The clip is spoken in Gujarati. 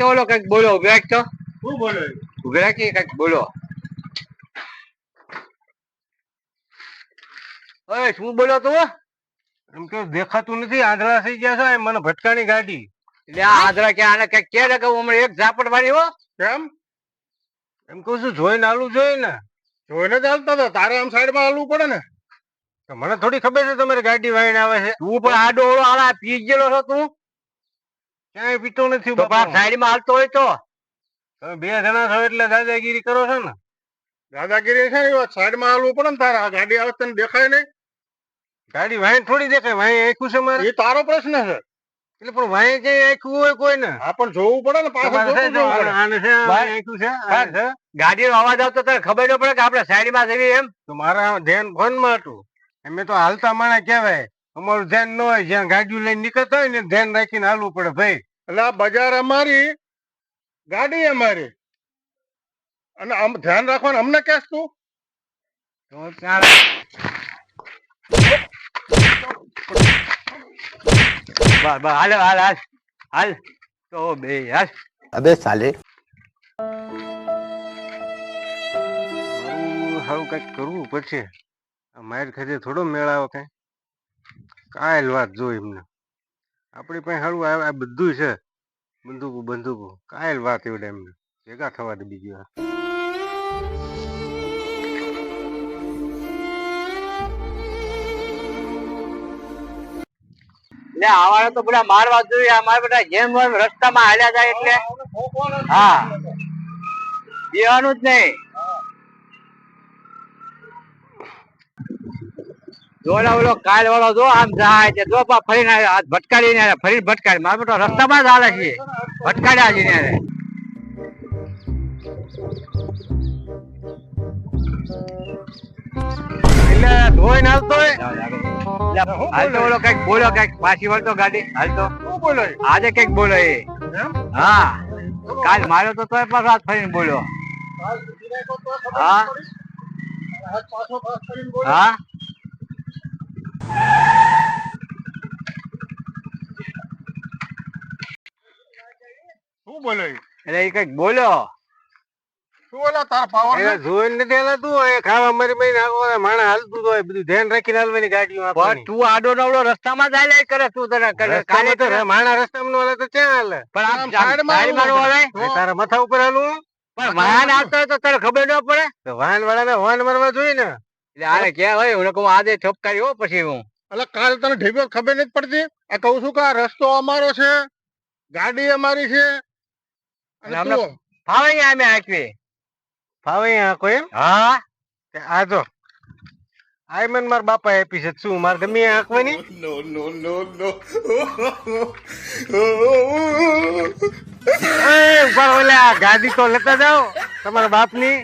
બોલો કઈક બોલો ઉભેક તો શું બોલો ઉભેક કઈક બોલો શું બોલો તું એમ કે દેખાતું નથી આંધળા થઈ ગયા છે મને ભટકાની ગાડી એટલે આ આદરા કે આને કઈક કે કે હમણાં એક ઝાપટ મારી હો કેમ એમ કહું છું જોઈને હાલવું જોઈએ ને જોઈને જ હાલતા હતા તારે આમ સાઈડમાં હાલવું પડે ને તો મને થોડી ખબર છે તમારી ગાડી વાઈને આવે છે તું પણ આડો ઓળો આલા પી ગયેલો છો તું ક્યાંય પીતો નથી તો સાઈડ માં હાલતો હોય તો તમે બે જણા છો એટલે દાદાગીરી કરો છો ને દાદાગીરી છે ને સાઈડમાં હાલવું પડે ને તારે આ ગાડી આવે તને દેખાય નહીં ગાડી વાઈ થોડી દેખાય વાઈ આખું છે મારે એ તારો પ્રશ્ન છે એટલે પણ વાઈ ક્યાંય આખું હોય કોઈ ને હા પણ જોવું પડે ને પાછળ ગાડી નો અવાજ આવતો તને ખબર ન પડે કે આપડે સાઈડ માં જઈએ એમ તો મારા ધ્યાન ફોન માં હતું એમ તો હાલતા માણસ કહેવાય અમારું ધ્યાન ન હોય જ્યાં ગાડી લઈને નીકળતા હોય ને ધ્યાન રાખીને હાલવું પડે ભાઈ એટલે આ બજાર અમારી ગાડી અમારી અને આમ ધ્યાન રાખવાનું અમને કેસ તું હાલ હાલ હાલ હાલ તો બે હાલ અબે સાલે સારું કઈક કરવું પડશે માર ખાતે થોડો મેળાવો કઈ કાલ વાત જો એમને આપણી પાસે સારું આ બધું છે બંદૂકો કાલ વાત એવડે એમને ભેગા થવા દે બીજી વાર આવાને તો બધા મારવા જોઈએ અમારે બધા જેમ રસ્તામાં હાલ્યા જાય એટલે હા પીવાનું જ નહીં જોલા ઓલો કાલ વાળો જો આમ જાય છે જો ફરીને હાથ ભટકાડીને ફરી ભટકાડી મારે તો રસ્તામાં જ હાલે છે ભટકાડ્યા છે ને એટલે ધોઈને હાલતો હોય હાલતો ઓલો કઈક બોલો કઈક પાછી વળતો ગાડી હાલતો શું બોલો આજે કઈક બોલો એ હા કાલ માર્યો તો તોય પાછો હાથ ફરીને બોલ્યો હા હા શું બોલો એટલે એ કઈક બોલ્યો શું બોલા તારા પાવર જોઈને નથી હાલતું હોય ખાવા મરી મરી માણસ હાલતું હોય બધું ધ્યાન રાખીને હાલવાની ગાડીઓ પણ તું આડો નવડો રસ્તામાં જ હાલ્યા કરે તું તને કાલે માણા રસ્તામાં હાલે તો ક્યાં હાલે પણ આમ સાઈડ માં હાલે તારા માથા ઉપર હાલવું પણ વાહન આવતો હોય તો તને ખબર ન પડે વાહન વાળાને હોર્ન મારવા જોઈએ ને એટલે આને ક્યાં હોય હું કહું આજે ઠપકારી હો પછી હું એટલે કાલ તને ઢીબો ખબર નથી પડતી આ કહું છું કે આ રસ્તો અમારો છે ગાડી અમારી છે અને અમને તું ફાવે અહીંયા અમે હાંકવી ફાવે અહીંયા કોઈ એમ હા આ જો આ મને મારા બાપા આપી છે શું મારે ગમે આંકવાની ઉપર ઓલા ગાડી તો લેતા જાઓ તમારા બાપની